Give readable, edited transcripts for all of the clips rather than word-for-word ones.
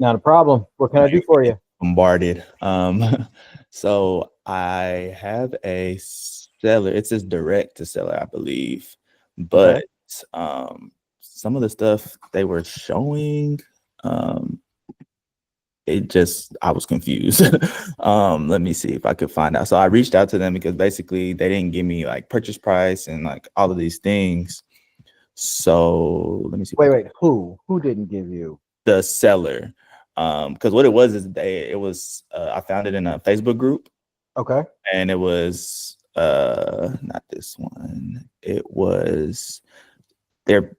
Not a problem. What can I do for you? Bombarded. So I have a seller. It says direct to seller, I believe, but Okay. some of the stuff they were showing, it just I was confused. Let me see if I could find out. So I reached out to them because basically they didn't give me like purchase price and like all of these things. So let me see. Wait. Who didn't give you? The seller. Because what it was is I found it in a Facebook group, Okay. and it was not this one. It was they're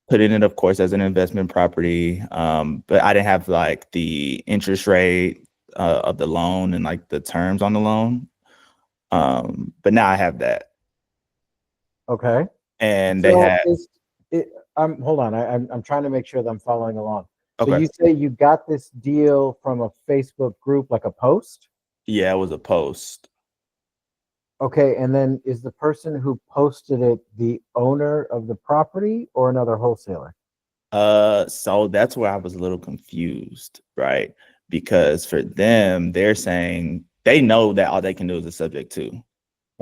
putting it, of course, as an investment property. But I didn't have like the interest rate of the loan and like the terms on the loan. But now I have that. Okay. And they So had is it? Hold on. I'm trying to make sure that I'm following along. So okay. you say you got this deal from a Facebook group, like a post? Yeah, it was a post. Okay, and then is the person who posted it the owner of the property or another wholesaler? So that's where I was a little confused, right? Because for them, they're saying they know that all they can do is a subject to.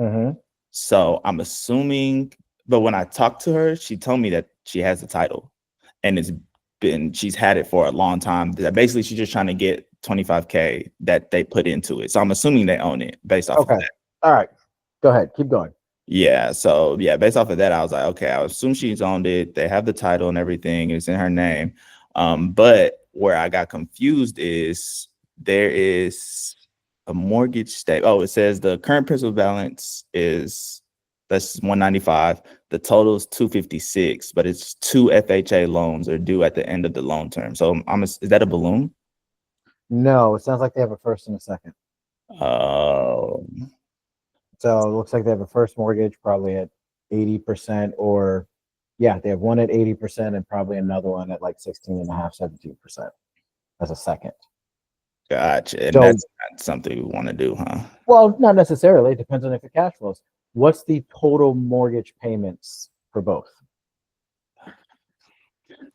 Mm-hmm. So I'm assuming, but when I talked to her, she told me that she has the title and she's had it for a long time. That basically she's just trying to get 25K that they put into it. So I'm assuming they own it based off of Okay. that. All right. Go ahead. Keep going. Yeah. So yeah, based off of that, I was like, okay, I assume she's owned it. They have the title and everything. It's in her name. But where I got confused is there is a mortgage statement. Oh, it says the current principal balance is that's 195. The total is 256, but it's two FHA loans are due at the end of the loan term. So is that a balloon? No, it sounds like they have a first and a second. Oh, So it looks like they have a first mortgage probably at 80%, or yeah, they have one at 80% and probably another one at like 16 and a half, 17% as a second. gotcha. And So, that's not something we want to do, huh? well, not necessarily. It depends on if it cash flows. What's the total mortgage payments for both?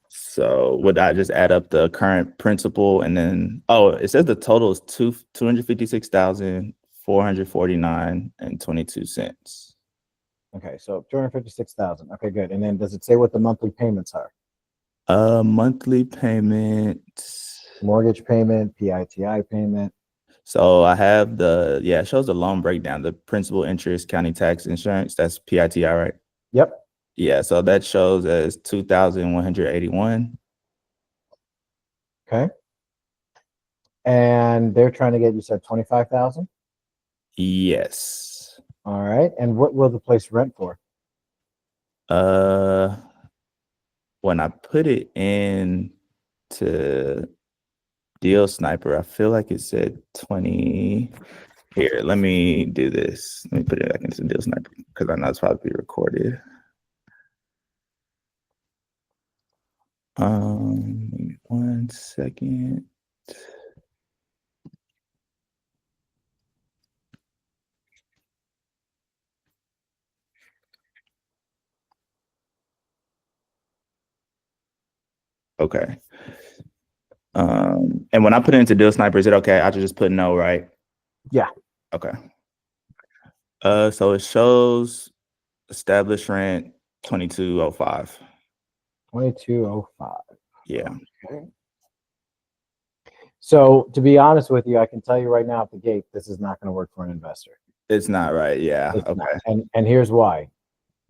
So would I just add up the current principal and then it says the total is 256,449 and 22 cents. Okay, so 256,000. Okay, good. And then does it say what the monthly payments are? Monthly payment. Mortgage payment, PITI payment. So I have it shows the loan breakdown, the principal, interest, county tax, insurance. That's PITI, right? Yep. Yeah, so that shows as 2,181. Okay. And they're trying to get, you said 25,000? Yes. All right. And what will the place rent for? When I put it in to Deal Sniper, I feel like it said 20. Here, let me do this. Let me put it back into Deal Sniper because I know it's probably recorded. Maybe 1 second. Okay. And when I put it into Deal Sniper, is it okay? I should just put no, right? Yeah. Okay. So it shows established rent 2205. 2205. Yeah. Okay. So to be honest with you, I can tell you right now at the gate, this is not going to work for an investor. It's not right. Yeah. It's Okay. not. And here's why.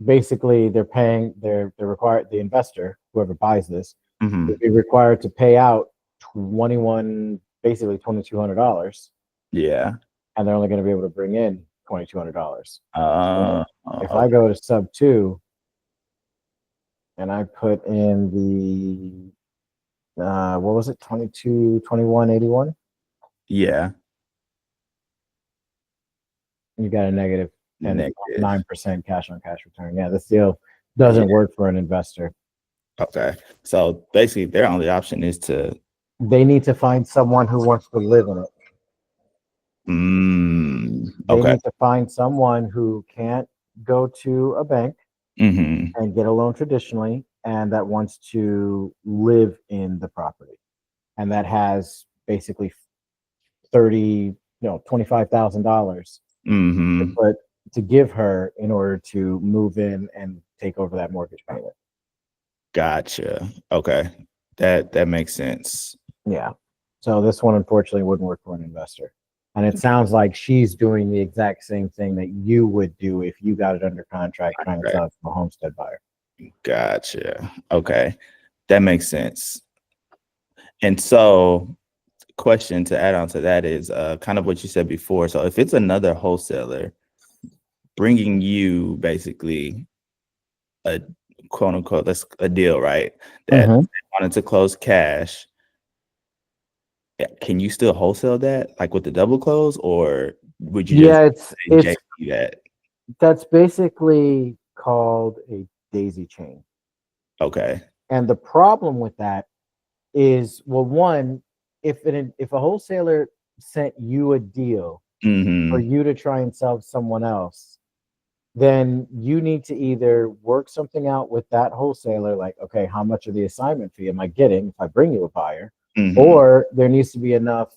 Basically, they're required, the investor, whoever buys this, would be required to pay out basically $2,200. Yeah. And they're only going to be able to bring in $2,200. So if I go to sub 2 and I put in the what was it, 2181? Yeah. You got a negative and Negative. 9% cash on cash return. Yeah, this deal doesn't work for an investor. Okay. So basically their only option is they need to find someone who wants to live in it. They Okay. need to find someone who can't go to a bank and get a loan traditionally, and that wants to live in the property. and that has basically $25,000 Mm-hmm. to give her in order to move in and take over that mortgage payment. Gotcha. Okay. That makes sense. Yeah. So this one unfortunately wouldn't work for an investor. And it sounds like she's doing the exact same thing that you would do if you got it under contract trying to sell it to a homestead buyer. Gotcha. Okay. That makes sense. And so, question to add on to that is kind of what you said before. So if it's another wholesaler bringing you basically a quote unquote, that's a deal, right? That they wanted to close cash. Can you still wholesale that like with the double close, or would you just it's JP that? that's basically called a daisy chain. Okay. And the problem with that is, well, one, if a wholesaler sent you a deal for you to try and sell to someone else, then you need to either work something out with that wholesaler, like, okay, how much of the assignment fee am I getting if I bring you a buyer? Or there needs to be enough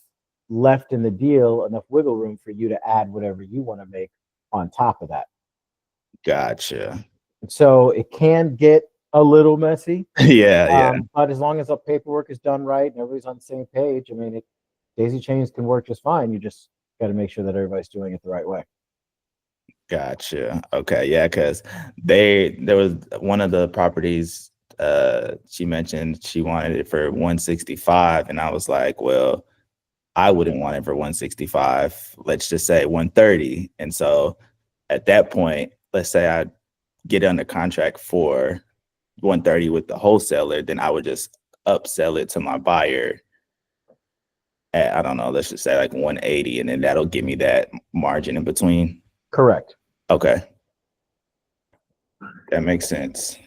left in the deal, enough wiggle room for you to add whatever you want to make on top of that. Gotcha. So it can get a little messy. Yeah. But as long as the paperwork is done right and everybody's on the same page, I mean, daisy chains can work just fine. You just got to make sure that everybody's doing it the right way. Gotcha. Okay. Yeah, because there was one of the properties she mentioned she wanted it for 165, and I was like, well, I wouldn't want it for 165. Let's just say 130. And so at that point, let's say I get under contract for 130 with the wholesaler, then I would just upsell it to my buyer at, I don't know, let's just say like 180, and then that'll give me that margin in between. Correct. Okay. That makes sense.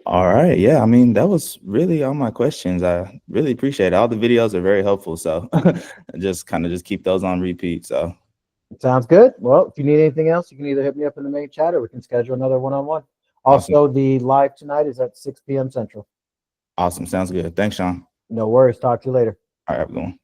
All right. Yeah. I mean, that was really all my questions. I really appreciate it. All the videos are very helpful. So just keep those on repeat. So sounds good. Well, if you need anything else, you can either hit me up in the main chat or we can schedule another one-on-one. Also, the live tonight is at 6 p.m. Central. Awesome. Sounds good. Thanks, Sean. No worries. Talk to you later. All right, have a good one.